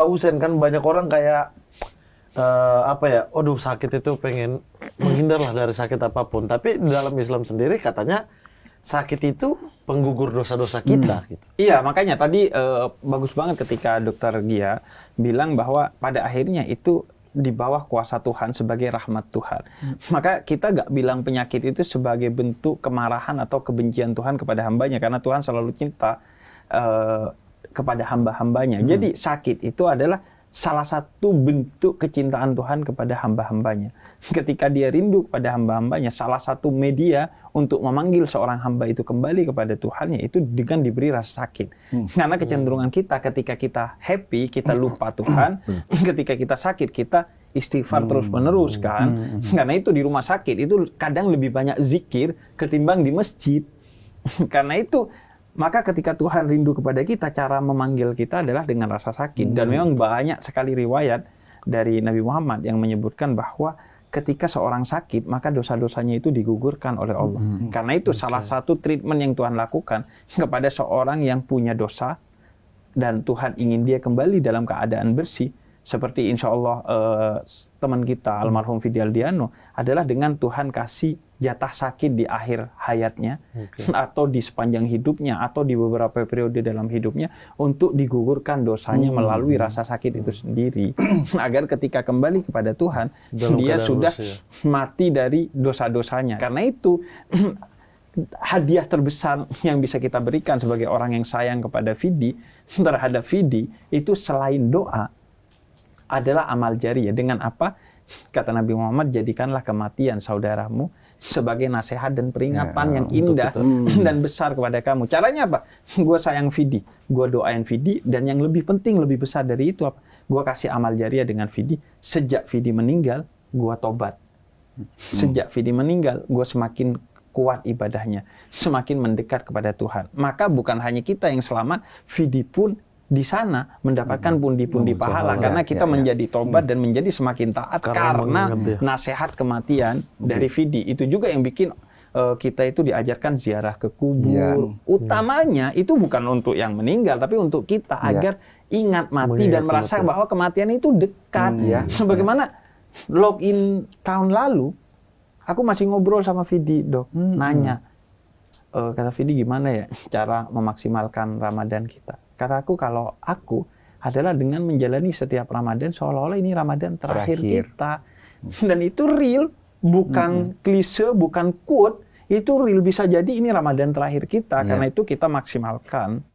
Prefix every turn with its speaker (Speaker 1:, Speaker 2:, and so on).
Speaker 1: Usen kan banyak orang kayak apa ya, aduh sakit itu pengen menghindar lah dari sakit apapun. Tapi dalam Islam sendiri katanya sakit itu penggugur dosa-dosa kita. Gitu.
Speaker 2: Iya, makanya tadi bagus banget ketika Dokter Gia bilang bahwa pada akhirnya itu di bawah kuasa Tuhan sebagai rahmat Tuhan. Maka kita gak bilang penyakit itu sebagai bentuk kemarahan atau kebencian Tuhan kepada hambanya, karena Tuhan selalu cinta kepada hamba-hambanya. Jadi sakit itu adalah salah satu bentuk kecintaan Tuhan kepada hamba-hambanya. Ketika dia rindu kepada hamba-hambanya, salah satu media untuk memanggil seorang hamba itu kembali kepada Tuhannya itu dengan diberi rasa sakit. Karena kecenderungan kita ketika kita happy, kita lupa Tuhan. Ketika kita sakit, kita istighfar terus-menerus kan. Karena itu di rumah sakit itu kadang lebih banyak zikir ketimbang di masjid. Karena itu maka ketika Tuhan rindu kepada kita, cara memanggil kita adalah dengan rasa sakit. Dan memang banyak sekali riwayat dari Nabi Muhammad yang menyebutkan bahwa ketika seorang sakit, maka dosa-dosanya itu digugurkan oleh Allah. Karena itu salah satu treatment yang Tuhan lakukan kepada seorang yang punya dosa dan Tuhan ingin dia kembali dalam keadaan bersih. Seperti insya Allah teman kita almarhum Fidi Aldiano adalah dengan Tuhan kasih jatah sakit di akhir hayatnya, atau di sepanjang hidupnya, atau di beberapa periode dalam hidupnya untuk digugurkan dosanya melalui rasa sakit itu sendiri. Agar ketika kembali kepada Tuhan, dia sudah mati dari dosa-dosanya. Karena itu hadiah terbesar yang bisa kita berikan sebagai orang yang sayang kepada Fidi terhadap Fidi itu selain doa adalah amal jariah. Dengan apa? Kata Nabi Muhammad, jadikanlah kematian saudaramu sebagai nasihat dan peringatan yang indah dan besar kepada kamu. Caranya apa? Gue sayang Fidi, gue doain Fidi, dan yang lebih penting, lebih besar dari itu apa? Gue kasih amal jariah dengan Fidi. Sejak Fidi meninggal, gue tobat. Sejak Fidi meninggal, gue semakin kuat ibadahnya, semakin mendekat kepada Tuhan. Maka bukan hanya kita yang selamat, Fidi pun di sana mendapatkan pundi-pundi pahala karena kita menjadi tobat dan menjadi semakin taat karena nasihat kematian dari Fidi. Itu juga yang bikin kita itu diajarkan ziarah ke kubur. Utamanya itu bukan untuk yang meninggal, tapi untuk kita agar ingat mati dan merasa bahwa kematian itu dekat. Sebagaimana login tahun lalu, aku masih ngobrol sama Fidi, Dok, nanya, kata Fidi gimana ya cara memaksimalkan Ramadan kita? Kataku kalau aku adalah dengan menjalani setiap Ramadan seolah-olah ini Ramadan terakhir kita. Dan itu real, bukan klise, bukan quote. Itu real, bisa jadi ini Ramadan terakhir kita. Karena itu kita maksimalkan.